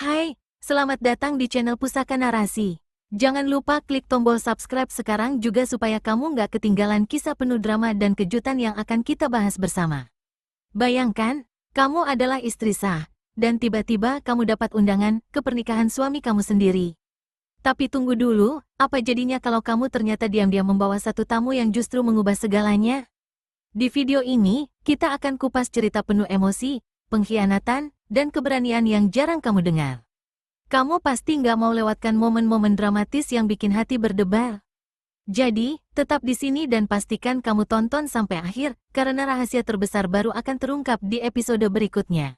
Hai, selamat datang di channel Pusaka Narasi. Jangan lupa klik tombol subscribe sekarang juga supaya kamu nggak ketinggalan kisah penuh drama dan kejutan yang akan kita bahas bersama. Bayangkan, kamu adalah istri sah, dan tiba-tiba kamu dapat undangan ke pernikahan suami kamu sendiri. Tapi tunggu dulu, apa jadinya kalau kamu ternyata diam-diam membawa satu tamu yang justru mengubah segalanya? Di video ini, kita akan kupas cerita penuh emosi, pengkhianatan, dan keberanian yang jarang kamu dengar. Kamu pasti nggak mau lewatkan momen-momen dramatis yang bikin hati berdebar. Jadi, tetap di sini dan pastikan kamu tonton sampai akhir, karena rahasia terbesar baru akan terungkap di episode berikutnya.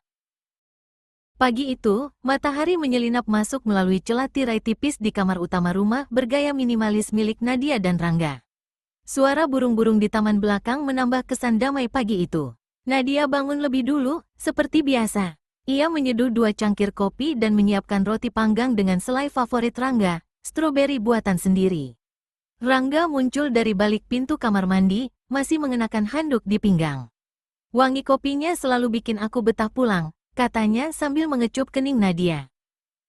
Pagi itu, matahari menyelinap masuk melalui celah tirai tipis di kamar utama rumah bergaya minimalis milik Nadia dan Rangga. Suara burung-burung di taman belakang menambah kesan damai pagi itu. Nadia bangun lebih dulu, seperti biasa. Ia menyeduh 2 cangkir kopi dan menyiapkan roti panggang dengan selai favorit Rangga, stroberi buatan sendiri. Rangga muncul dari balik pintu kamar mandi, masih mengenakan handuk di pinggang. "Wangi kopinya selalu bikin aku betah pulang," katanya sambil mengecup kening Nadia.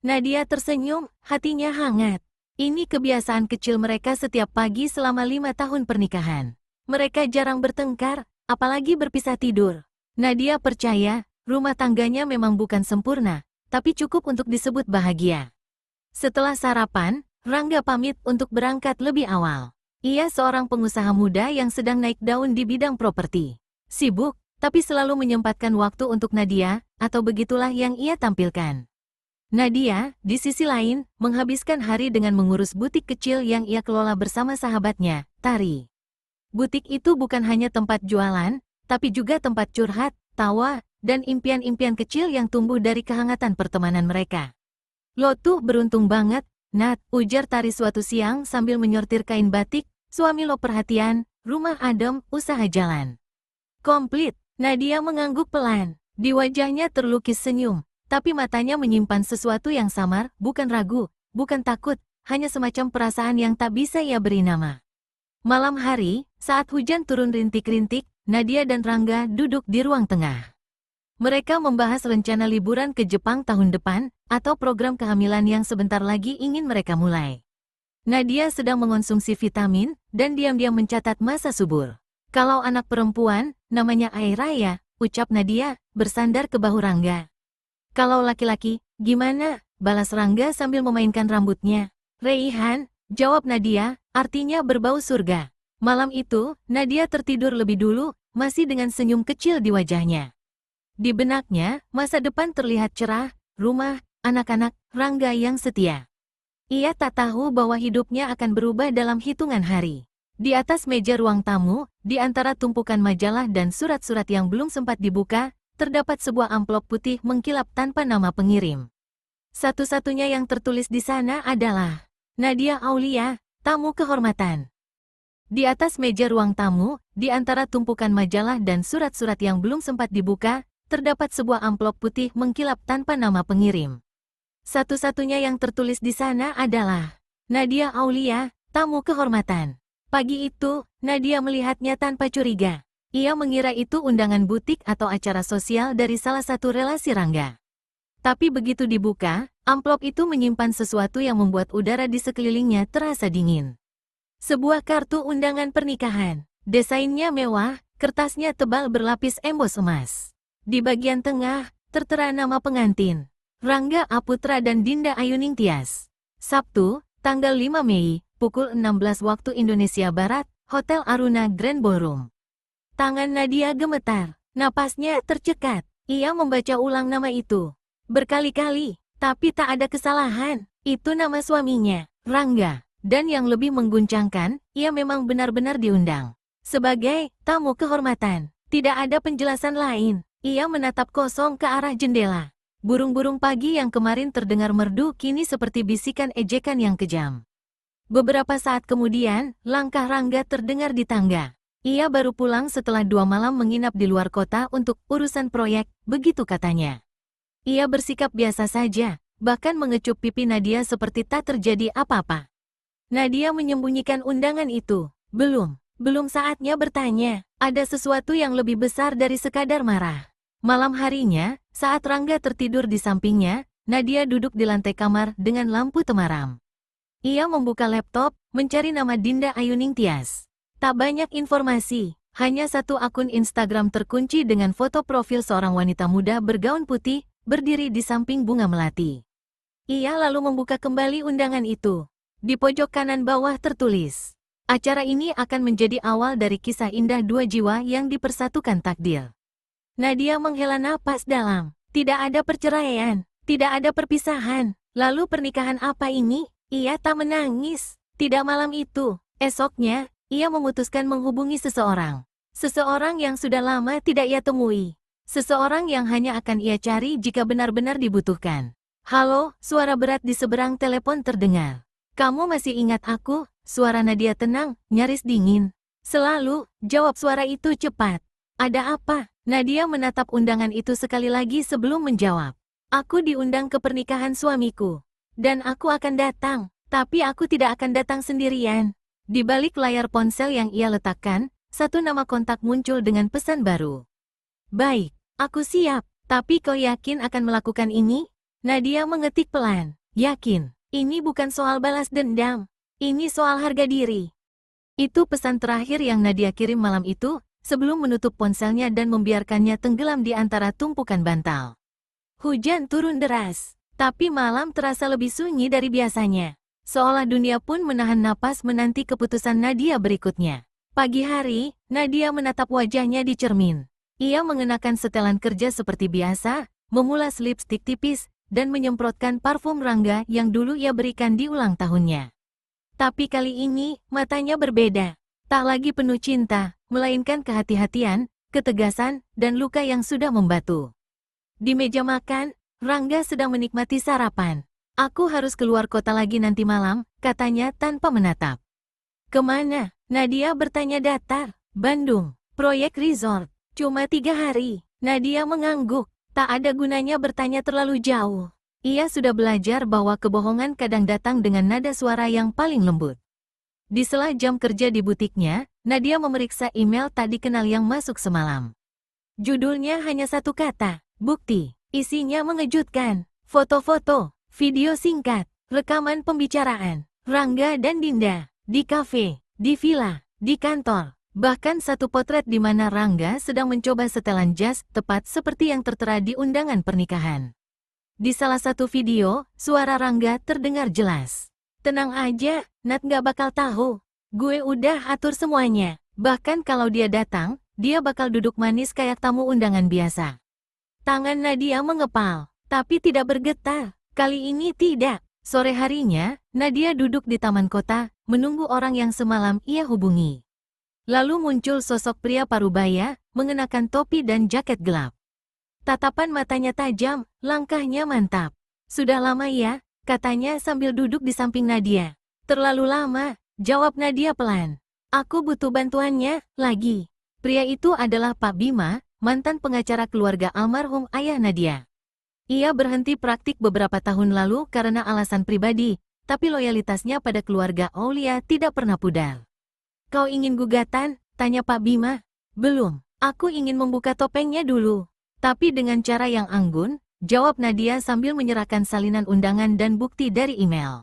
Nadia tersenyum, hatinya hangat. Ini kebiasaan kecil mereka setiap pagi selama 5 tahun pernikahan. Mereka jarang bertengkar, apalagi berpisah tidur. Nadia percaya, rumah tangganya memang bukan sempurna, tapi cukup untuk disebut bahagia. Setelah sarapan, Rangga pamit untuk berangkat lebih awal. Ia seorang pengusaha muda yang sedang naik daun di bidang properti. Sibuk, tapi selalu menyempatkan waktu untuk Nadia, atau begitulah yang ia tampilkan. Nadia, di sisi lain, menghabiskan hari dengan mengurus butik kecil yang ia kelola bersama sahabatnya, Tari. Butik itu bukan hanya tempat jualan, tapi juga tempat curhat, tawa, dan impian-impian kecil yang tumbuh dari kehangatan pertemanan mereka. "Lo tuh beruntung banget, Nat," ujar Tari suatu siang sambil menyortir kain batik. "Suami lo perhatian, rumah adem, usaha jalan komplit." Nadia mengangguk pelan. Di wajahnya terlukis senyum, tapi matanya menyimpan sesuatu yang samar, bukan ragu, bukan takut, hanya semacam perasaan yang tak bisa ia beri nama. Malam hari, saat hujan turun rintik-rintik, Nadia dan Rangga duduk di ruang tengah. Mereka membahas rencana liburan ke Jepang tahun depan, atau program kehamilan yang sebentar lagi ingin mereka mulai. Nadia sedang mengonsumsi vitamin, dan diam-diam mencatat masa subur. "Kalau anak perempuan, namanya Aira ya," ucap Nadia, bersandar ke bahu Rangga. "Kalau laki-laki, gimana?" balas Rangga sambil memainkan rambutnya. "Reihan," jawab Nadia, artinya berbau surga. Malam itu, Nadia tertidur lebih dulu, masih dengan senyum kecil di wajahnya. Di benaknya, masa depan terlihat cerah, rumah, anak-anak, Rangga yang setia. Ia tak tahu bahwa hidupnya akan berubah dalam hitungan hari. Di atas meja ruang tamu, di antara tumpukan majalah dan surat-surat yang belum sempat dibuka, terdapat sebuah amplop putih mengkilap tanpa nama pengirim. Satu-satunya yang tertulis di sana adalah Nadia Aulia, tamu kehormatan. Di atas meja ruang tamu, di antara tumpukan majalah dan surat-surat yang belum sempat dibuka, terdapat sebuah amplop putih mengkilap tanpa nama pengirim. Satu-satunya yang tertulis di sana adalah Nadia Aulia, tamu kehormatan. Pagi itu, Nadia melihatnya tanpa curiga. Ia mengira itu undangan butik atau acara sosial dari salah satu relasi Rangga. Tapi begitu dibuka, amplop itu menyimpan sesuatu yang membuat udara di sekelilingnya terasa dingin. Sebuah kartu undangan pernikahan. Desainnya mewah, kertasnya tebal berlapis embos emas. Di bagian tengah, tertera nama pengantin, Rangga Aputra dan Dinda Ayuning Tias. Sabtu, tanggal 5 Mei, pukul 16 waktu Indonesia Barat, Hotel Aruna Grand Ballroom. Tangan Nadia gemetar, napasnya tercekat. Ia membaca ulang nama itu berkali-kali, tapi tak ada kesalahan. Itu nama suaminya, Rangga. Dan yang lebih mengguncangkan, ia memang benar-benar diundang sebagai tamu kehormatan. Tidak ada penjelasan lain. Ia menatap kosong ke arah jendela. Burung-burung pagi yang kemarin terdengar merdu kini seperti bisikan ejekan yang kejam. Beberapa saat kemudian, langkah Rangga terdengar di tangga. Ia baru pulang setelah 2 malam menginap di luar kota untuk urusan proyek, begitu katanya. Ia bersikap biasa saja, bahkan mengecup pipi Nadia seperti tak terjadi apa-apa. Nadia menyembunyikan undangan itu. Belum saatnya bertanya. Ada sesuatu yang lebih besar dari sekadar marah. Malam harinya, saat Rangga tertidur di sampingnya, Nadia duduk di lantai kamar dengan lampu temaram. Ia membuka laptop, mencari nama Dinda Ayuning Tias. Tak banyak informasi, hanya satu akun Instagram terkunci dengan foto profil seorang wanita muda bergaun putih, berdiri di samping bunga melati. Ia lalu membuka kembali undangan itu. Di pojok kanan bawah tertulis, acara ini akan menjadi awal dari kisah indah dua jiwa yang dipersatukan takdir. Nadia menghela napas dalam. Tidak ada perceraian, tidak ada perpisahan. Lalu pernikahan apa ini? Ia tak menangis. Tidak malam itu. Esoknya, ia memutuskan menghubungi seseorang. Seseorang yang sudah lama tidak ia temui. Seseorang yang hanya akan ia cari jika benar-benar dibutuhkan. Halo, suara berat di seberang telepon terdengar. Kamu masih ingat aku? Suara Nadia tenang, nyaris dingin. Selalu, jawab suara itu cepat. Ada apa? Nadia menatap undangan itu sekali lagi sebelum menjawab. Aku diundang ke pernikahan suamiku. Dan aku akan datang, tapi aku tidak akan datang sendirian. Di balik layar ponsel yang ia letakkan, satu nama kontak muncul dengan pesan baru. Baik, aku siap, tapi kau yakin akan melakukan ini? Nadia mengetik pelan. Yakin, ini bukan soal balas dendam. Ini soal harga diri. Itu pesan terakhir yang Nadia kirim malam itu, sebelum menutup ponselnya dan membiarkannya tenggelam di antara tumpukan bantal. Hujan turun deras, tapi malam terasa lebih sunyi dari biasanya. Seolah dunia pun menahan napas menanti keputusan Nadia berikutnya. Pagi hari, Nadia menatap wajahnya di cermin. Ia mengenakan setelan kerja seperti biasa, memulas lipstik tipis, dan menyemprotkan parfum Rangga yang dulu ia berikan di ulang tahunnya. Tapi kali ini, matanya berbeda. Tak lagi penuh cinta, melainkan kehati-hatian, ketegasan, dan luka yang sudah membatu. Di meja makan, Rangga sedang menikmati sarapan. Aku harus keluar kota lagi nanti malam, katanya tanpa menatap. Kemana? Nadia bertanya datar. Bandung, proyek resort. Cuma 3 hari. Nadia mengangguk. Tak ada gunanya bertanya terlalu jauh. Ia sudah belajar bahwa kebohongan kadang datang dengan nada suara yang paling lembut. Di sela jam kerja di butiknya, Nadia memeriksa email tak dikenal yang masuk semalam. Judulnya hanya satu kata, bukti. Isinya mengejutkan. Foto-foto, video singkat, rekaman pembicaraan, Rangga dan Dinda, di kafe, di villa, di kantor. Bahkan satu potret di mana Rangga sedang mencoba setelan jas tepat seperti yang tertera di undangan pernikahan. Di salah satu video, suara Rangga terdengar jelas. Tenang aja, Nat gak bakal tahu. Gue udah atur semuanya. Bahkan kalau dia datang, dia bakal duduk manis kayak tamu undangan biasa. Tangan Nadia mengepal, tapi tidak bergetar. Kali ini tidak. Sore harinya, Nadia duduk di taman kota, menunggu orang yang semalam ia hubungi. Lalu muncul sosok pria parubaya, mengenakan topi dan jaket gelap. Tatapan matanya tajam, langkahnya mantap. Sudah lama ya, katanya sambil duduk di samping Nadia. Terlalu lama, jawab Nadia pelan. Aku butuh bantuannya, lagi. Pria itu adalah Pak Bima, mantan pengacara keluarga almarhum ayah Nadia. Ia berhenti praktik beberapa tahun lalu karena alasan pribadi, tapi loyalitasnya pada keluarga Aulia tidak pernah pudar. Kau ingin gugatan? Tanya Pak Bima. Belum, aku ingin membuka topengnya dulu. Tapi dengan cara yang anggun, jawab Nadia sambil menyerahkan salinan undangan dan bukti dari email.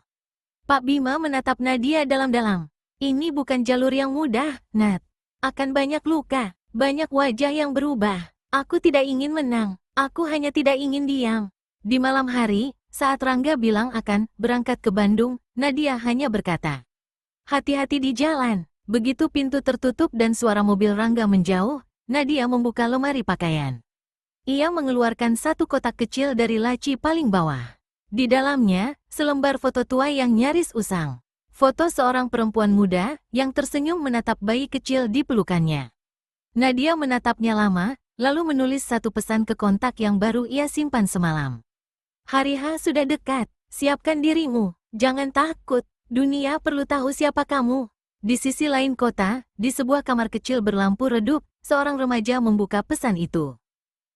Pak Bima menatap Nadia dalam-dalam. Ini bukan jalur yang mudah, Nat. Akan banyak luka, banyak wajah yang berubah. Aku tidak ingin menang. Aku hanya tidak ingin diam. Di malam hari, saat Rangga bilang akan berangkat ke Bandung, Nadia hanya berkata, hati-hati di jalan. Begitu pintu tertutup dan suara mobil Rangga menjauh, Nadia membuka lemari pakaian. Ia mengeluarkan satu kotak kecil dari laci paling bawah. Di dalamnya, selembar foto tua yang nyaris usang. Foto seorang perempuan muda yang tersenyum menatap bayi kecil di pelukannya. Nadia menatapnya lama, lalu menulis satu pesan ke kontak yang baru ia simpan semalam. Hari H sudah dekat, siapkan dirimu, jangan takut, dunia perlu tahu siapa kamu. Di sisi lain kota, di sebuah kamar kecil berlampu redup, seorang remaja membuka pesan itu.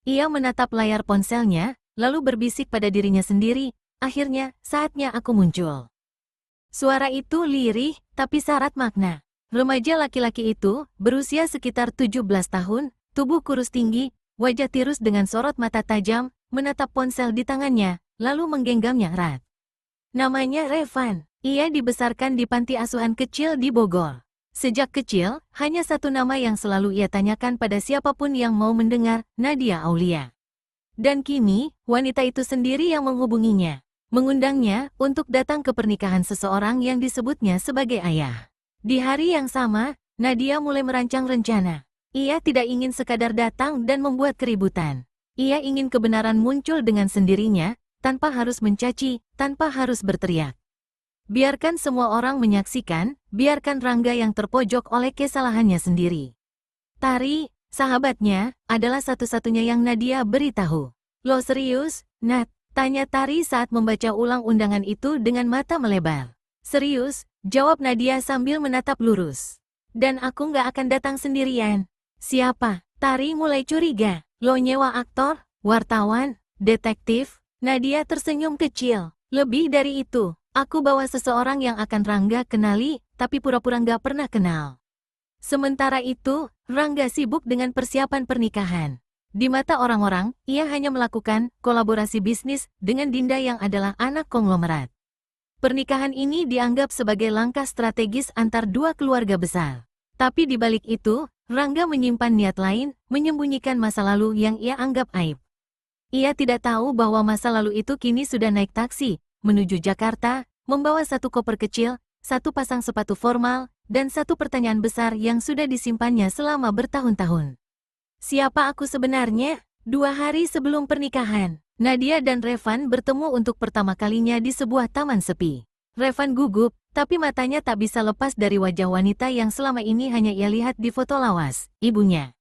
Ia menatap layar ponselnya, lalu berbisik pada dirinya sendiri, akhirnya, saatnya aku muncul. Suara itu lirih, tapi syarat makna. Remaja laki-laki itu, berusia sekitar 17 tahun, tubuh kurus tinggi, wajah tirus dengan sorot mata tajam, menatap ponsel di tangannya, lalu menggenggamnya erat. Namanya Revan. Ia dibesarkan di panti asuhan kecil di Bogor. Sejak kecil, hanya satu nama yang selalu ia tanyakan pada siapapun yang mau mendengar, Nadia Aulia. Dan kini, wanita itu sendiri yang menghubunginya, mengundangnya untuk datang ke pernikahan seseorang yang disebutnya sebagai ayah. Di hari yang sama, Nadia mulai merancang rencana. Ia tidak ingin sekadar datang dan membuat keributan. Ia ingin kebenaran muncul dengan sendirinya, tanpa harus mencaci, tanpa harus berteriak. Biarkan semua orang menyaksikan, biarkan Rangga yang terpojok oleh kesalahannya sendiri. Tari, sahabatnya, adalah satu-satunya yang Nadia beritahu. Lo serius, Nat? Tanya Tari saat membaca ulang undangan itu dengan mata melebar. Serius, jawab Nadia sambil menatap lurus. Dan aku nggak akan datang sendirian. Siapa? Tari mulai curiga. Lo nyewa aktor, wartawan, detektif? Nadia tersenyum kecil. Lebih dari itu. Aku bawa seseorang yang akan Rangga kenali, tapi pura-pura nggak pernah kenal. Sementara itu, Rangga sibuk dengan persiapan pernikahan. Di mata orang-orang, ia hanya melakukan kolaborasi bisnis dengan Dinda yang adalah anak konglomerat. Pernikahan ini dianggap sebagai langkah strategis antar dua keluarga besar. Tapi di balik itu, Rangga menyimpan niat lain, menyembunyikan masa lalu yang ia anggap aib. Ia tidak tahu bahwa masa lalu itu kini sudah naik taksi menuju Jakarta, membawa satu koper kecil, satu pasang sepatu formal, dan satu pertanyaan besar yang sudah disimpannya selama bertahun-tahun. Siapa aku sebenarnya? 2 hari sebelum pernikahan, Nadia dan Revan bertemu untuk pertama kalinya di sebuah taman sepi. Revan gugup, tapi matanya tak bisa lepas dari wajah wanita yang selama ini hanya ia lihat di foto lawas, ibunya.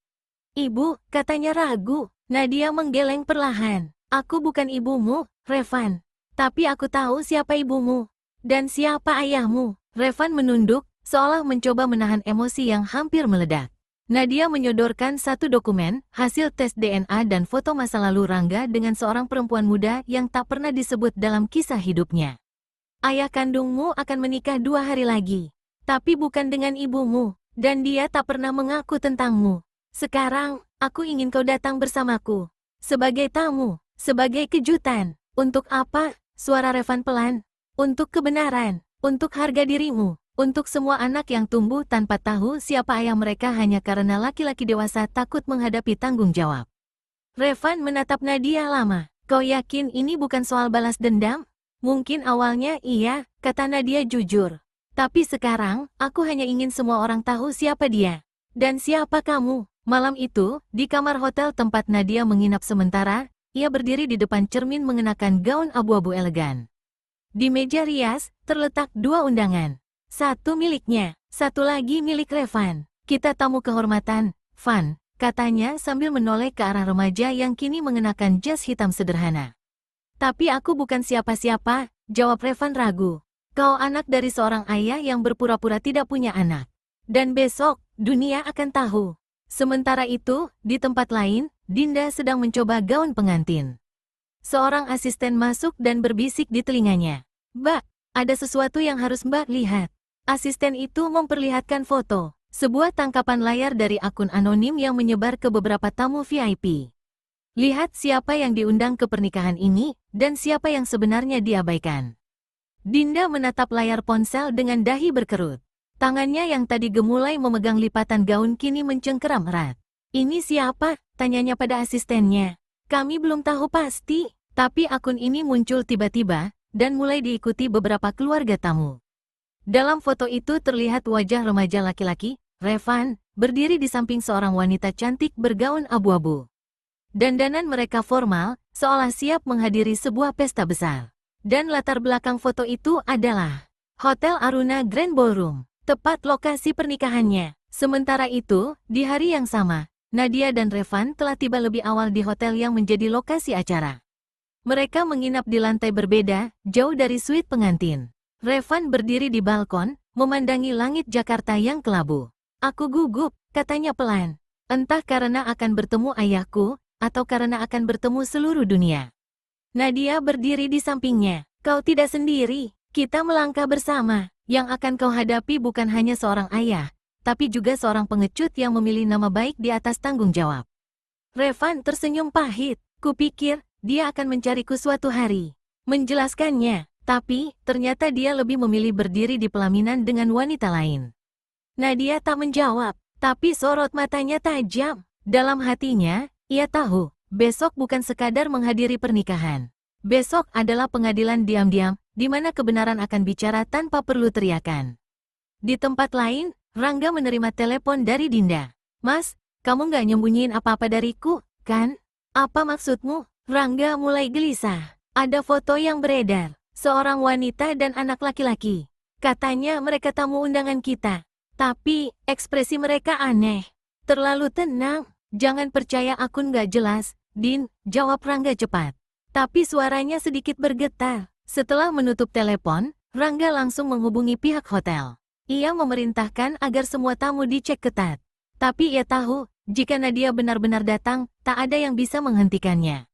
Ibu, katanya ragu. Nadia menggeleng perlahan. Aku bukan ibumu, Revan. Tapi aku tahu siapa ibumu. Dan siapa ayahmu. Revan menunduk, seolah mencoba menahan emosi yang hampir meledak. Nadia menyodorkan satu dokumen, hasil tes DNA dan foto masa lalu Rangga dengan seorang perempuan muda yang tak pernah disebut dalam kisah hidupnya. Ayah kandungmu akan menikah 2 hari lagi. Tapi bukan dengan ibumu. Dan dia tak pernah mengaku tentangmu. Sekarang, aku ingin kau datang bersamaku. Sebagai tamu, sebagai kejutan. Untuk apa? Suara Revan pelan. Untuk kebenaran, untuk harga dirimu, untuk semua anak yang tumbuh tanpa tahu siapa ayah mereka hanya karena laki-laki dewasa takut menghadapi tanggung jawab. Revan menatap Nadia lama. Kau yakin ini bukan soal balas dendam? Mungkin awalnya iya, kata Nadia jujur. Tapi sekarang, aku hanya ingin semua orang tahu siapa dia. Dan siapa kamu? Malam itu, di kamar hotel tempat Nadia menginap sementara, ia berdiri di depan cermin mengenakan gaun abu-abu elegan. Di meja rias, terletak 2 undangan. Satu miliknya, satu lagi milik Revan. Kita tamu kehormatan, Van, katanya sambil menoleh ke arah remaja yang kini mengenakan jas hitam sederhana. Tapi aku bukan siapa-siapa, jawab Revan ragu. Kau anak dari seorang ayah yang berpura-pura tidak punya anak. Dan besok, dunia akan tahu. Sementara itu, di tempat lain, Dinda sedang mencoba gaun pengantin. Seorang asisten masuk dan berbisik di telinganya. Mbak, ada sesuatu yang harus Mbak lihat. Asisten itu memperlihatkan foto, sebuah tangkapan layar dari akun anonim yang menyebar ke beberapa tamu VIP. Lihat siapa yang diundang ke pernikahan ini, dan siapa yang sebenarnya diabaikan. Dinda menatap layar ponsel dengan dahi berkerut. Tangannya yang tadi gemulai memegang lipatan gaun kini mencengkeram erat. Ini siapa? Tanyanya pada asistennya. Kami belum tahu pasti, tapi akun ini muncul tiba-tiba, dan mulai diikuti beberapa keluarga tamu. Dalam foto itu terlihat wajah remaja laki-laki, Revan, berdiri di samping seorang wanita cantik bergaun abu-abu. Dandanan mereka formal, seolah siap menghadiri sebuah pesta besar. Dan latar belakang foto itu adalah Hotel Aruna Grand Ballroom, tepat lokasi pernikahannya. Sementara itu, di hari yang sama, Nadia dan Revan telah tiba lebih awal di hotel yang menjadi lokasi acara. Mereka menginap di lantai berbeda, jauh dari suite pengantin. Revan berdiri di balkon, memandangi langit Jakarta yang kelabu. Aku gugup, katanya pelan. Entah karena akan bertemu ayahku, atau karena akan bertemu seluruh dunia. Nadia berdiri di sampingnya. Kau tidak sendiri, kita melangkah bersama. Yang akan kau hadapi bukan hanya seorang ayah, tapi juga seorang pengecut yang memilih nama baik di atas tanggung jawab. Revan tersenyum pahit. Kupikir, dia akan mencariku suatu hari. menjelaskannya, tapi ternyata dia lebih memilih berdiri di pelaminan dengan wanita lain. Nadia tak menjawab, tapi sorot matanya tajam. Dalam hatinya, ia tahu, besok bukan sekadar menghadiri pernikahan. Besok adalah pengadilan diam-diam, di mana kebenaran akan bicara tanpa perlu teriakan. Di tempat lain, Rangga menerima telepon dari Dinda. Mas, kamu nggak nyembunyiin apa-apa dariku, kan? Apa maksudmu? Rangga mulai gelisah. Ada foto yang beredar, seorang wanita dan anak laki-laki. Katanya mereka tamu undangan kita. Tapi, ekspresi mereka aneh. Terlalu tenang. Jangan percaya akun nggak jelas, Din, jawab Rangga cepat. Tapi suaranya sedikit bergetar. Setelah menutup telepon, Rangga langsung menghubungi pihak hotel. Ia memerintahkan agar semua tamu dicek ketat. Tapi ia tahu, jika Nadia benar-benar datang, tak ada yang bisa menghentikannya.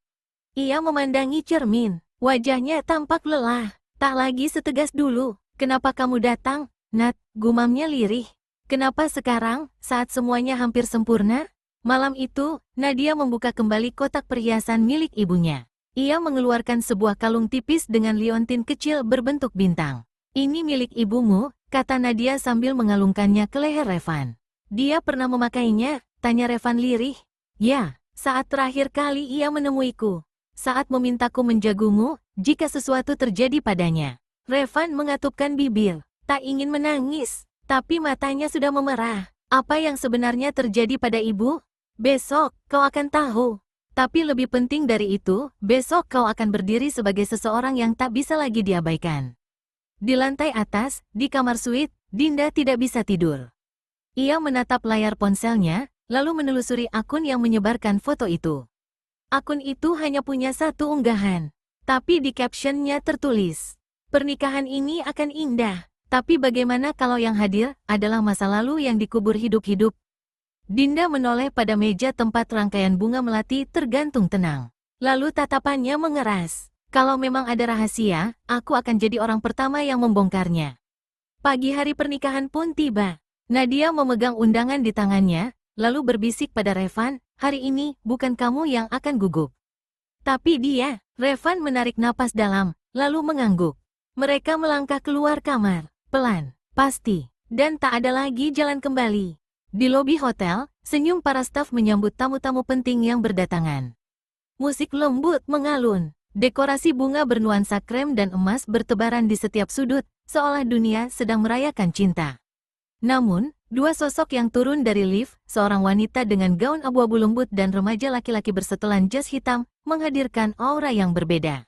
Ia memandangi cermin. Wajahnya tampak lelah. Tak lagi setegas dulu. Kenapa kamu datang, Nat? Gumamnya lirih. Kenapa sekarang, saat semuanya hampir sempurna? Malam itu, Nadia membuka kembali kotak perhiasan milik ibunya. Ia mengeluarkan sebuah kalung tipis dengan liontin kecil berbentuk bintang. Ini milik ibumu, kata Nadia sambil mengalungkannya ke leher Revan. Dia pernah memakainya, tanya Revan lirih. Ya, saat terakhir kali ia menemuiku. Saat memintaku menjagumu, jika sesuatu terjadi padanya. Revan mengatupkan bibir, tak ingin menangis, tapi matanya sudah memerah. Apa yang sebenarnya terjadi pada ibu? Besok, kau akan tahu. Tapi lebih penting dari itu, besok kau akan berdiri sebagai seseorang yang tak bisa lagi diabaikan. Di lantai atas, di kamar suite, Dinda tidak bisa tidur. Ia menatap layar ponselnya, lalu menelusuri akun yang menyebarkan foto itu. Akun itu hanya punya satu unggahan. Tapi di captionnya tertulis, pernikahan ini akan indah. Tapi bagaimana kalau yang hadir adalah masa lalu yang dikubur hidup-hidup? Dinda menoleh pada meja tempat rangkaian bunga melati tergantung tenang. Lalu tatapannya mengeras. Kalau memang ada rahasia, aku akan jadi orang pertama yang membongkarnya. Pagi hari pernikahan pun tiba. Nadia memegang undangan di tangannya, lalu berbisik pada Revan, hari ini bukan kamu yang akan gugup. Tapi dia, Revan menarik napas dalam, lalu mengangguk. Mereka melangkah keluar kamar, pelan, pasti, dan tak ada lagi jalan kembali. Di lobi hotel, senyum para staf menyambut tamu-tamu penting yang berdatangan. Musik lembut mengalun, dekorasi bunga bernuansa krem dan emas bertebaran di setiap sudut, seolah dunia sedang merayakan cinta. Namun, dua sosok yang turun dari lift, seorang wanita dengan gaun abu-abu lembut dan remaja laki-laki bersetelan jas hitam, menghadirkan aura yang berbeda.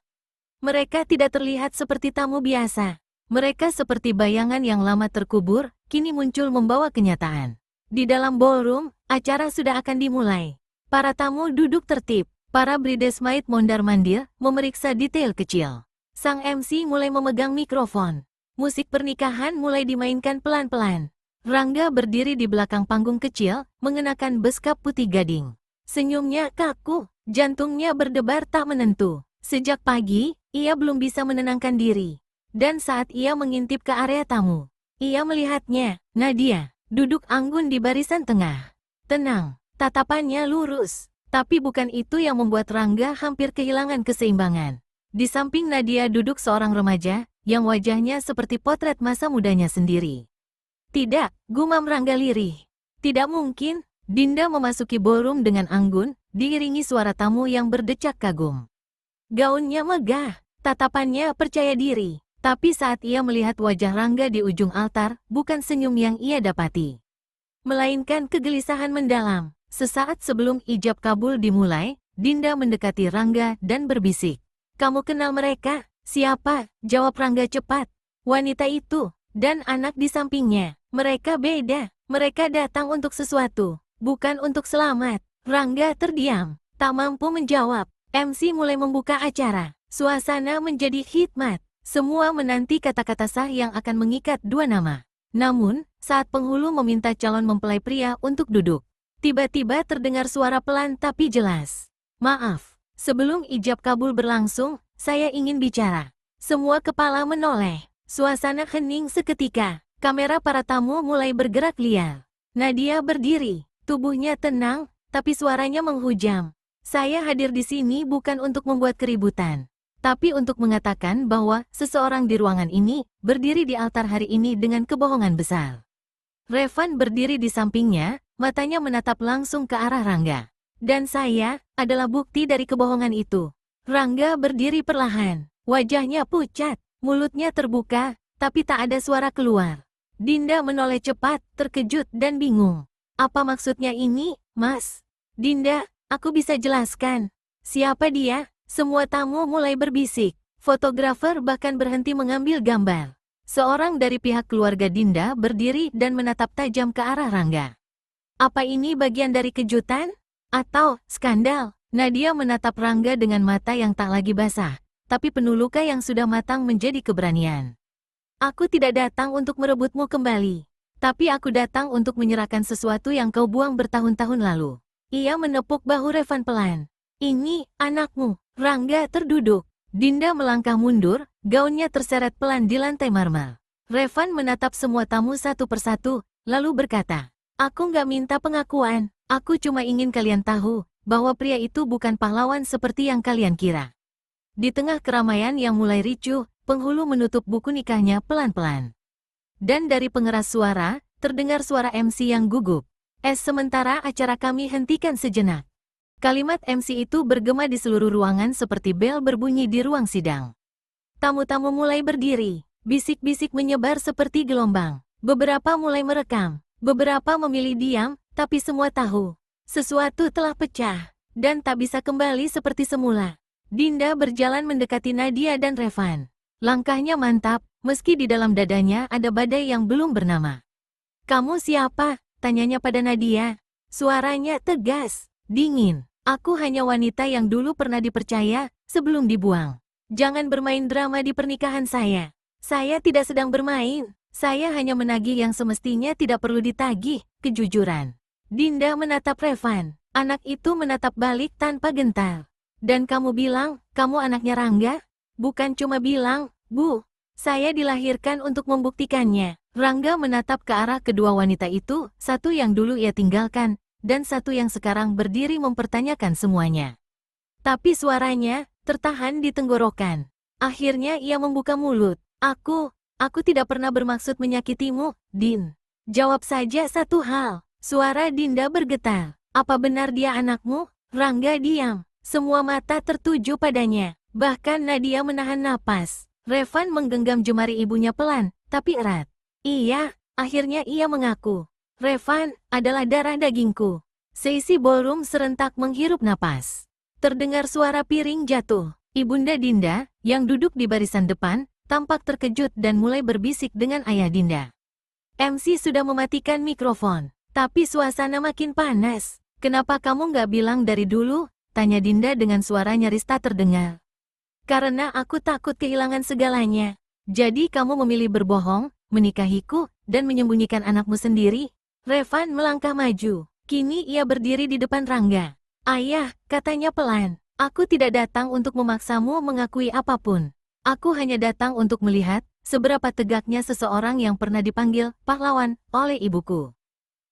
Mereka tidak terlihat seperti tamu biasa. Mereka seperti bayangan yang lama terkubur, kini muncul membawa kenyataan. Di dalam ballroom, acara sudah akan dimulai. Para tamu duduk tertib. Para bridesmaid mondar-mandir, memeriksa detail kecil. Sang MC mulai memegang mikrofon. Musik pernikahan mulai dimainkan pelan-pelan. Rangga berdiri di belakang panggung kecil, mengenakan beskap putih gading. Senyumnya kaku, jantungnya berdebar tak menentu. Sejak pagi, ia belum bisa menenangkan diri. Dan saat ia mengintip ke area tamu, ia melihatnya, Nadia, duduk anggun di barisan tengah. Tenang, tatapannya lurus. Tapi bukan itu yang membuat Rangga hampir kehilangan keseimbangan. Di samping Nadia duduk seorang remaja, yang wajahnya seperti potret masa mudanya sendiri. Tidak, gumam Rangga lirih. Tidak mungkin, Dinda memasuki ballroom dengan anggun, diiringi suara tamu yang berdecak kagum. Gaunnya megah, tatapannya percaya diri. Tapi saat ia melihat wajah Rangga di ujung altar, bukan senyum yang ia dapati, melainkan kegelisahan mendalam. Sesaat sebelum ijab kabul dimulai, Dinda mendekati Rangga dan berbisik. Kamu kenal mereka? Siapa? Jawab Rangga cepat. Wanita itu, dan anak di sampingnya. Mereka beda. Mereka datang untuk sesuatu, bukan untuk selamat. Rangga terdiam, tak mampu menjawab. MC mulai membuka acara. Suasana menjadi hikmat. Semua menanti kata-kata sah yang akan mengikat dua nama. Namun, saat penghulu meminta calon mempelai pria untuk duduk, tiba-tiba terdengar suara pelan tapi jelas. Maaf, sebelum ijab kabul berlangsung, saya ingin bicara. Semua kepala menoleh. Suasana hening seketika. Kamera para tamu mulai bergerak liar. Nadia berdiri, tubuhnya tenang, tapi suaranya menghujam. Saya hadir di sini bukan untuk membuat keributan. Tapi untuk mengatakan bahwa seseorang di ruangan ini berdiri di altar hari ini dengan kebohongan besar. Revan berdiri di sampingnya, matanya menatap langsung ke arah Rangga. Dan saya adalah bukti dari kebohongan itu. Rangga berdiri perlahan, wajahnya pucat, mulutnya terbuka, tapi tak ada suara keluar. Dinda menoleh cepat, terkejut dan bingung. Apa maksudnya ini, Mas? Dinda, aku bisa jelaskan. Siapa dia? Semua tamu mulai berbisik. Fotografer bahkan berhenti mengambil gambar. Seorang dari pihak keluarga Dinda berdiri dan menatap tajam ke arah Rangga. Apa ini bagian dari kejutan? Atau skandal? Nadia menatap Rangga dengan mata yang tak lagi basah, tapi penuh luka yang sudah matang menjadi keberanian. Aku tidak datang untuk merebutmu kembali. Tapi aku datang untuk menyerahkan sesuatu yang kau buang bertahun-tahun lalu. Ia menepuk bahu Revan pelan. Ini, anakmu. Rangga terduduk. Dinda melangkah mundur, gaunnya terseret pelan di lantai marmer. Revan menatap semua tamu satu persatu, lalu berkata, aku nggak minta pengakuan, aku cuma ingin kalian tahu, bahwa pria itu bukan pahlawan seperti yang kalian kira. Di tengah keramaian yang mulai ricuh, penghulu menutup buku nikahnya pelan-pelan. Dan dari pengeras suara, terdengar suara MC yang gugup. Sementara acara kami hentikan sejenak. Kalimat MC itu bergema di seluruh ruangan seperti bel berbunyi di ruang sidang. Tamu-tamu mulai berdiri, bisik-bisik menyebar seperti gelombang. Beberapa mulai merekam, beberapa memilih diam, tapi semua tahu. Sesuatu telah pecah, dan tak bisa kembali seperti semula. Dinda berjalan mendekati Nadia dan Revan. Langkahnya mantap, meski di dalam dadanya ada badai yang belum bernama. Kamu siapa? Tanyanya pada Nadia. Suaranya tegas, dingin. Aku hanya wanita yang dulu pernah dipercaya, sebelum dibuang. Jangan bermain drama di pernikahan saya. Saya tidak sedang bermain. Saya hanya menagih yang semestinya tidak perlu ditagih, kejujuran. Dinda menatap Revan. Anak itu menatap balik tanpa gentar. Dan kamu bilang, kamu anaknya Rangga? Bukan cuma bilang, Bu. Saya dilahirkan untuk membuktikannya. Rangga menatap ke arah kedua wanita itu, satu yang dulu ia tinggalkan, dan satu yang sekarang berdiri mempertanyakan semuanya. Tapi suaranya tertahan di tenggorokan. Akhirnya ia membuka mulut. Aku tidak pernah bermaksud menyakitimu, Din. Jawab saja satu hal. Suara Dinda bergetar. Apa benar dia anakmu? Rangga diam. Semua mata tertuju padanya. Bahkan Nadia menahan napas. Revan menggenggam jemari ibunya pelan, tapi erat. Iya, akhirnya ia mengaku. Revan adalah darah dagingku. Seisi ballroom serentak menghirup napas. Terdengar suara piring jatuh. Ibunda Dinda, yang duduk di barisan depan, tampak terkejut dan mulai berbisik dengan ayah Dinda. MC sudah mematikan mikrofon, tapi suasana makin panas. Kenapa kamu nggak bilang dari dulu? Tanya Dinda dengan suara nyaris tak terdengar. Karena aku takut kehilangan segalanya. Jadi kamu memilih berbohong, menikahiku, dan menyembunyikan anakmu sendiri? Revan melangkah maju. Kini ia berdiri di depan Rangga. Ayah, katanya pelan. Aku tidak datang untuk memaksamu mengakui apapun. Aku hanya datang untuk melihat seberapa tegaknya seseorang yang pernah dipanggil pahlawan oleh ibuku.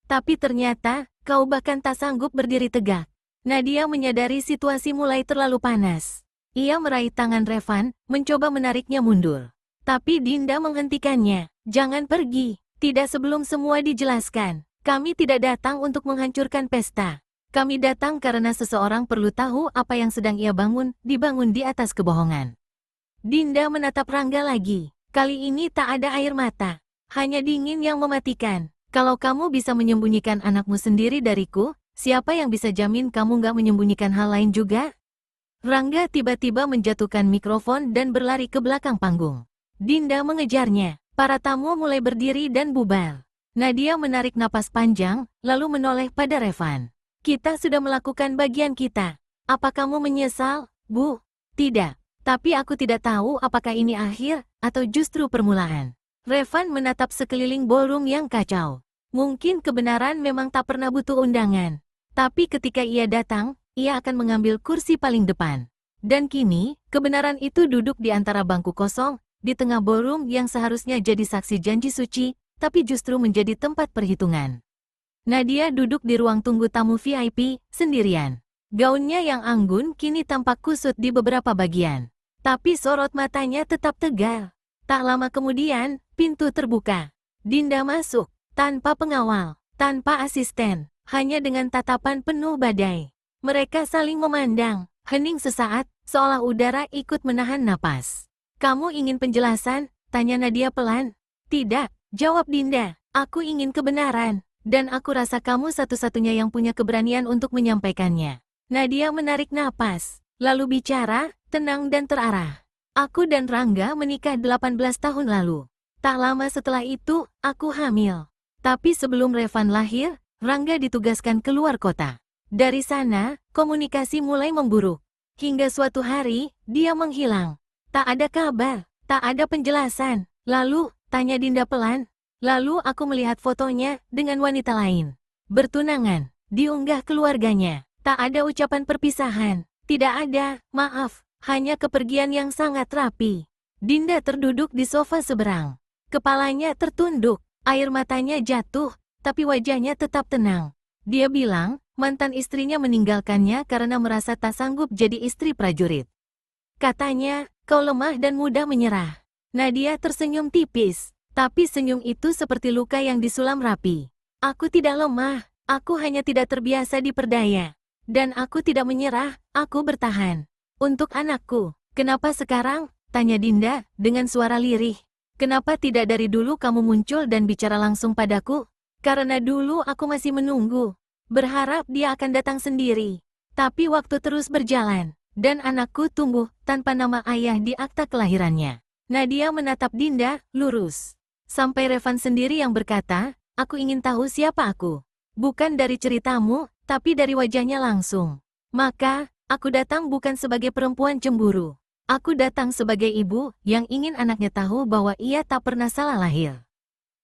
Tapi ternyata, kau bahkan tak sanggup berdiri tegak. Nadia menyadari situasi mulai terlalu panas. Ia meraih tangan Revan, mencoba menariknya mundur. Tapi Dinda menghentikannya. Jangan pergi. Tidak sebelum semua dijelaskan. Kami tidak datang untuk menghancurkan pesta. Kami datang karena seseorang perlu tahu apa yang sedang ia dibangun di atas kebohongan. Dinda menatap Rangga lagi. Kali ini tak ada air mata. Hanya dingin yang mematikan. Kalau kamu bisa menyembunyikan anakmu sendiri dariku, siapa yang bisa jamin kamu nggak menyembunyikan hal lain juga? Rangga tiba-tiba menjatuhkan mikrofon dan berlari ke belakang panggung. Dinda mengejarnya. Para tamu mulai berdiri dan bubar. Nadia menarik napas panjang, lalu menoleh pada Revan. Kita sudah melakukan bagian kita. Apa kamu menyesal, Bu? Tidak. Tapi aku tidak tahu apakah ini akhir, atau justru permulaan. Revan menatap sekeliling ballroom yang kacau. Mungkin kebenaran memang tak pernah butuh undangan. Tapi ketika ia datang, ia akan mengambil kursi paling depan. Dan kini, kebenaran itu duduk di antara bangku kosong, di tengah ballroom yang seharusnya jadi saksi janji suci, tapi justru menjadi tempat perhitungan. Nadia duduk di ruang tunggu tamu VIP, sendirian. Gaunnya yang anggun kini tampak kusut di beberapa bagian. Tapi sorot matanya tetap tegar. Tak lama kemudian, pintu terbuka. Dinda masuk, tanpa pengawal, tanpa asisten, hanya dengan tatapan penuh badai. Mereka saling memandang, hening sesaat, seolah udara ikut menahan napas. "Kamu ingin penjelasan?" tanya Nadia pelan. "Tidak," jawab Dinda. "Aku ingin kebenaran, dan aku rasa kamu satu-satunya yang punya keberanian untuk menyampaikannya." Nadia menarik napas, lalu bicara, tenang dan terarah. "Aku dan Rangga menikah 18 tahun lalu. Tak lama setelah itu, aku hamil. Tapi sebelum Revan lahir, Rangga ditugaskan keluar kota. Dari sana, komunikasi mulai memburuk. Hingga suatu hari, dia menghilang. Tak ada kabar, tak ada penjelasan. Lalu, tanya Dinda pelan. Lalu aku melihat fotonya dengan wanita lain. Bertunangan, diunggah keluarganya. Tak ada ucapan perpisahan. Tidak ada, maaf, hanya kepergian yang sangat rapi." Dinda terduduk di sofa seberang. Kepalanya tertunduk, air matanya jatuh, tapi wajahnya tetap tenang. Dia bilang, mantan istrinya meninggalkannya karena merasa tak sanggup jadi istri prajurit. Katanya, "Kau lemah dan mudah menyerah." Nadia tersenyum tipis, tapi senyum itu seperti luka yang disulam rapi. "Aku tidak lemah, aku hanya tidak terbiasa diperdaya. Dan aku tidak menyerah, aku bertahan. Untuk anakku." "Kenapa sekarang?" tanya Dinda, dengan suara lirih. "Kenapa tidak dari dulu kamu muncul dan bicara langsung padaku?" "Karena dulu aku masih menunggu. Berharap dia akan datang sendiri. Tapi waktu terus berjalan, dan anakku tumbuh tanpa nama ayah di akta kelahirannya." Nadia menatap Dinda, lurus. "Sampai Revan sendiri yang berkata, aku ingin tahu siapa aku. Bukan dari ceritamu, tapi dari wajahnya langsung. Maka, aku datang bukan sebagai perempuan cemburu. Aku datang sebagai ibu yang ingin anaknya tahu bahwa ia tak pernah salah lahir."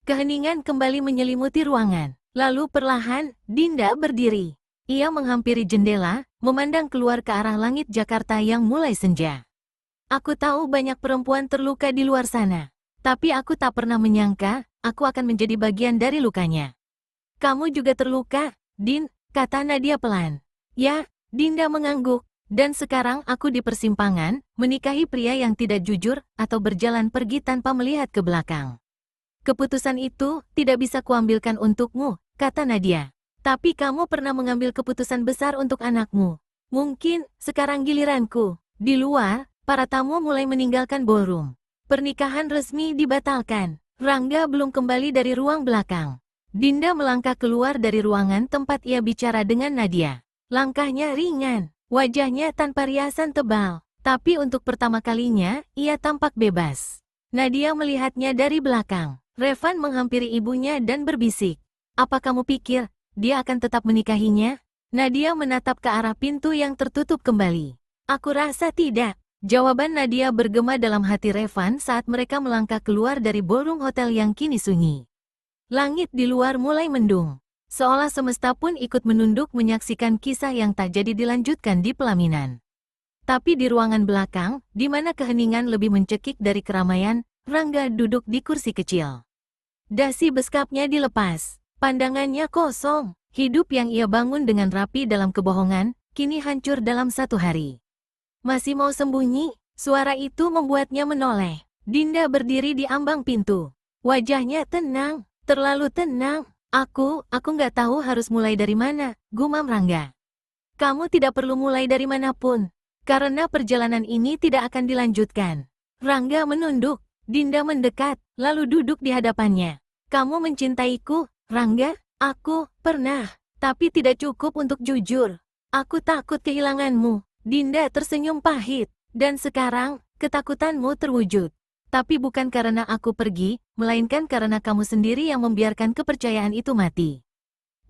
Keheningan kembali menyelimuti ruangan. Lalu perlahan, Dinda berdiri. Ia menghampiri jendela, memandang keluar ke arah langit Jakarta yang mulai senja. "Aku tahu banyak perempuan terluka di luar sana. Tapi aku tak pernah menyangka, aku akan menjadi bagian dari lukanya." "Kamu juga terluka, Din," kata Nadia pelan. "Ya," Dinda mengangguk. "Dan sekarang aku di persimpangan, menikahi pria yang tidak jujur, atau berjalan pergi tanpa melihat ke belakang. Keputusan itu tidak bisa kuambilkan untukmu," kata Nadia. "Tapi kamu pernah mengambil keputusan besar untuk anakmu. Mungkin, sekarang giliranku." Di luar, para tamu mulai meninggalkan ballroom. Pernikahan resmi dibatalkan. Rangga belum kembali dari ruang belakang. Dinda melangkah keluar dari ruangan tempat ia bicara dengan Nadia. Langkahnya ringan, wajahnya tanpa riasan tebal, tapi untuk pertama kalinya, ia tampak bebas. Nadia melihatnya dari belakang. Revan menghampiri ibunya dan berbisik, "Apa kamu pikir, dia akan tetap menikahinya?" Nadia menatap ke arah pintu yang tertutup kembali. "Aku rasa tidak." Jawaban Nadia bergema dalam hati Revan saat mereka melangkah keluar dari ballroom hotel yang kini sunyi. Langit di luar mulai mendung. Seolah semesta pun ikut menunduk menyaksikan kisah yang tak jadi dilanjutkan di pelaminan. Tapi di ruangan belakang, di mana keheningan lebih mencekik dari keramaian, Rangga duduk di kursi kecil. Dasi beskapnya dilepas. Pandangannya kosong. Hidup yang ia bangun dengan rapi dalam kebohongan, kini hancur dalam satu hari. "Masih mau sembunyi?" Suara itu membuatnya menoleh. Dinda berdiri di ambang pintu. Wajahnya tenang, terlalu tenang. Aku nggak tahu harus mulai dari mana," gumam Rangga. "Kamu tidak perlu mulai dari manapun, karena perjalanan ini tidak akan dilanjutkan." Rangga menunduk. Dinda mendekat, lalu duduk di hadapannya. "Kamu mencintaiku, Rangga?" "Aku pernah, tapi tidak cukup untuk jujur. Aku takut kehilanganmu." Dinda tersenyum pahit. "Dan sekarang, ketakutanmu terwujud. Tapi bukan karena aku pergi, melainkan karena kamu sendiri yang membiarkan kepercayaan itu mati."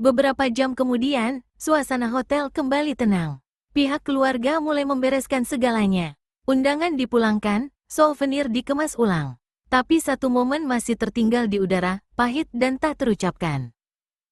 Beberapa jam kemudian, suasana hotel kembali tenang. Pihak keluarga mulai membereskan segalanya. Undangan dipulangkan, souvenir dikemas ulang. Tapi satu momen masih tertinggal di udara, pahit dan tak terucapkan.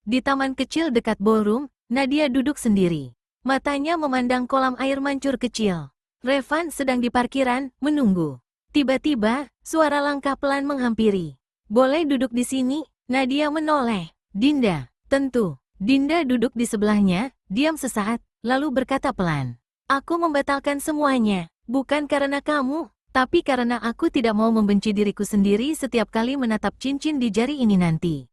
Di taman kecil dekat ballroom, Nadia duduk sendiri. Matanya memandang kolam air mancur kecil. Revan sedang di parkiran, menunggu. Tiba-tiba, suara langkah pelan menghampiri. "Boleh duduk di sini?" Nadia menoleh. "Dinda." "Tentu." Dinda duduk di sebelahnya, diam sesaat, lalu berkata pelan. "Aku membatalkan semuanya. Bukan karena kamu, tapi karena aku tidak mau membenci diriku sendiri setiap kali menatap cincin di jari ini nanti.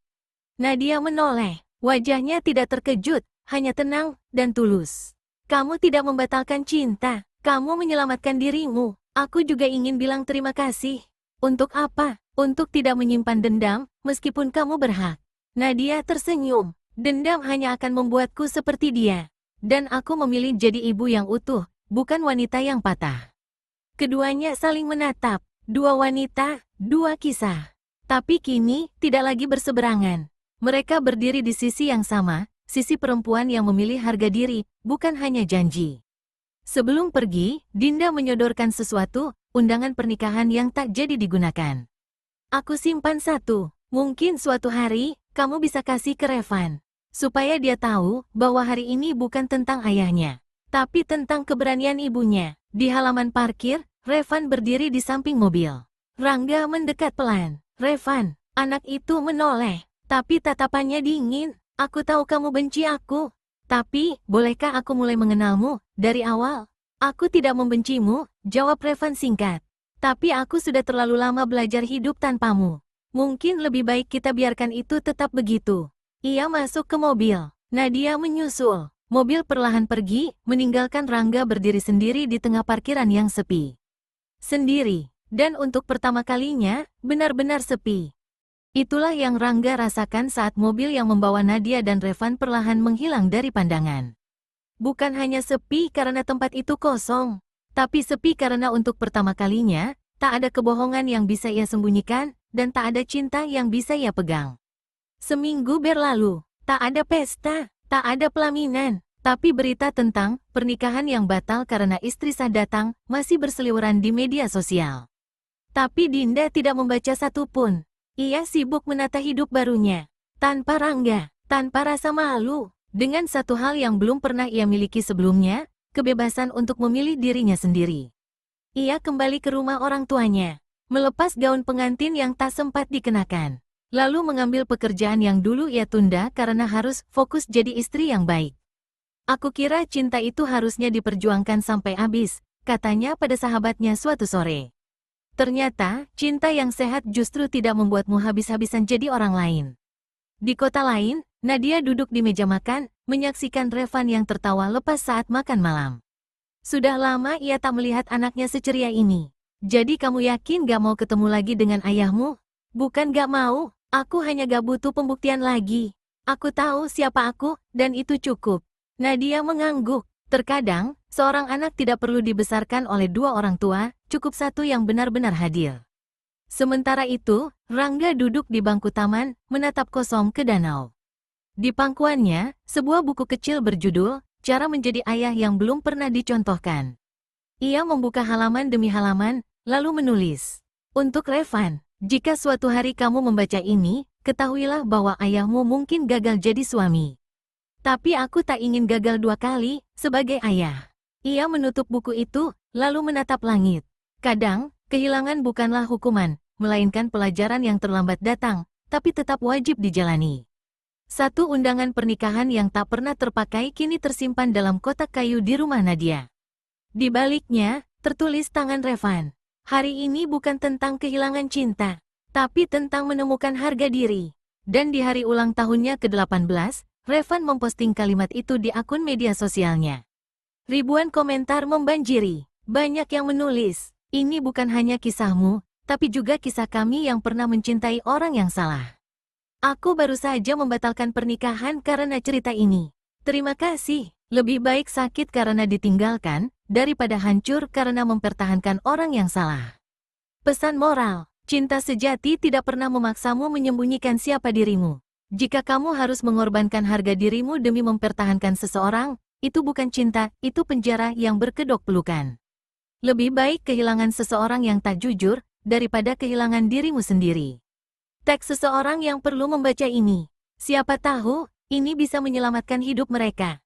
Nadia menoleh, wajahnya tidak terkejut, hanya tenang dan tulus. Kamu tidak membatalkan cinta, kamu menyelamatkan dirimu. Aku juga ingin bilang terima kasih. Untuk apa? Untuk tidak menyimpan dendam, meskipun kamu berhak. Nadia tersenyum. Dendam hanya akan membuatku seperti dia. Dan aku memilih jadi ibu yang utuh, bukan wanita yang patah. Keduanya saling menatap. Dua wanita, dua kisah. Tapi kini, tidak lagi berseberangan. Mereka berdiri di sisi yang sama, sisi perempuan yang memilih harga diri, bukan hanya janji. Sebelum pergi, Dinda menyodorkan sesuatu, undangan pernikahan yang tak jadi digunakan. Aku simpan satu. Mungkin suatu hari, kamu bisa kasih ke Revan. Supaya dia tahu bahwa hari ini bukan tentang ayahnya, tapi tentang keberanian ibunya. Di halaman parkir, Revan berdiri di samping mobil. Rangga mendekat pelan. Revan, anak itu menoleh, tapi tatapannya dingin. Aku tahu kamu benci aku. Tapi, bolehkah aku mulai mengenalmu dari awal? Aku tidak membencimu, jawab Revan singkat. Tapi aku sudah terlalu lama belajar hidup tanpamu. Mungkin lebih baik kita biarkan itu tetap begitu. Ia masuk ke mobil. Nadia menyusul. Mobil perlahan pergi, meninggalkan Rangga berdiri sendiri di tengah parkiran yang sepi. Sendiri, dan untuk pertama kalinya, benar-benar sepi. Itulah yang Rangga rasakan saat mobil yang membawa Nadia dan Revan perlahan menghilang dari pandangan. Bukan hanya sepi karena tempat itu kosong, tapi sepi karena untuk pertama kalinya, tak ada kebohongan yang bisa ia sembunyikan, dan tak ada cinta yang bisa ia pegang. Seminggu berlalu, tak ada pesta, tak ada pelaminan, tapi berita tentang pernikahan yang batal karena istri sah datang masih berseliweran di media sosial. Tapi Dinda tidak membaca satupun. Ia sibuk menata hidup barunya, tanpa Rangga, tanpa rasa malu, dengan satu hal yang belum pernah ia miliki sebelumnya, kebebasan untuk memilih dirinya sendiri. Ia kembali ke rumah orang tuanya, melepas gaun pengantin yang tak sempat dikenakan. Lalu mengambil pekerjaan yang dulu ia tunda karena harus fokus jadi istri yang baik. Aku kira cinta itu harusnya diperjuangkan sampai habis, katanya pada sahabatnya suatu sore. Ternyata, cinta yang sehat justru tidak membuatmu habis-habisan jadi orang lain. Di kota lain, Nadia duduk di meja makan, menyaksikan Revan yang tertawa lepas saat makan malam. Sudah lama ia tak melihat anaknya seceria ini. Jadi kamu yakin gak mau ketemu lagi dengan ayahmu? Bukan gak mau. Aku hanya gak butuh pembuktian lagi. Aku tahu siapa aku, dan itu cukup. Nadia mengangguk. Terkadang, seorang anak tidak perlu dibesarkan oleh dua orang tua, cukup satu yang benar-benar hadir. Sementara itu, Rangga duduk di bangku taman, menatap kosong ke danau. Di pangkuannya, sebuah buku kecil berjudul, Cara Menjadi Ayah yang belum pernah dicontohkan. Ia membuka halaman demi halaman, lalu menulis. Untuk Revan. Jika suatu hari kamu membaca ini, ketahuilah bahwa ayahmu mungkin gagal jadi suami. Tapi aku tak ingin gagal dua kali, sebagai ayah. Ia menutup buku itu, lalu menatap langit. Kadang, kehilangan bukanlah hukuman, melainkan pelajaran yang terlambat datang, tapi tetap wajib dijalani. Satu undangan pernikahan yang tak pernah terpakai kini tersimpan dalam kotak kayu di rumah Nadia. Di baliknya, tertulis tangan Revan. Hari ini bukan tentang kehilangan cinta, tapi tentang menemukan harga diri. Dan di hari ulang tahunnya ke-18, Revan memposting kalimat itu di akun media sosialnya. Ribuan komentar membanjiri. Banyak yang menulis, ini bukan hanya kisahmu, tapi juga kisah kami yang pernah mencintai orang yang salah. Aku baru saja membatalkan pernikahan karena cerita ini. Terima kasih. Lebih baik sakit karena ditinggalkan, daripada hancur karena mempertahankan orang yang salah. Pesan moral, cinta sejati tidak pernah memaksamu menyembunyikan siapa dirimu. Jika kamu harus mengorbankan harga dirimu demi mempertahankan seseorang, itu bukan cinta, itu penjara yang berkedok pelukan. Lebih baik kehilangan seseorang yang tak jujur, daripada kehilangan dirimu sendiri. Teks seseorang yang perlu membaca ini. Siapa tahu, ini bisa menyelamatkan hidup mereka.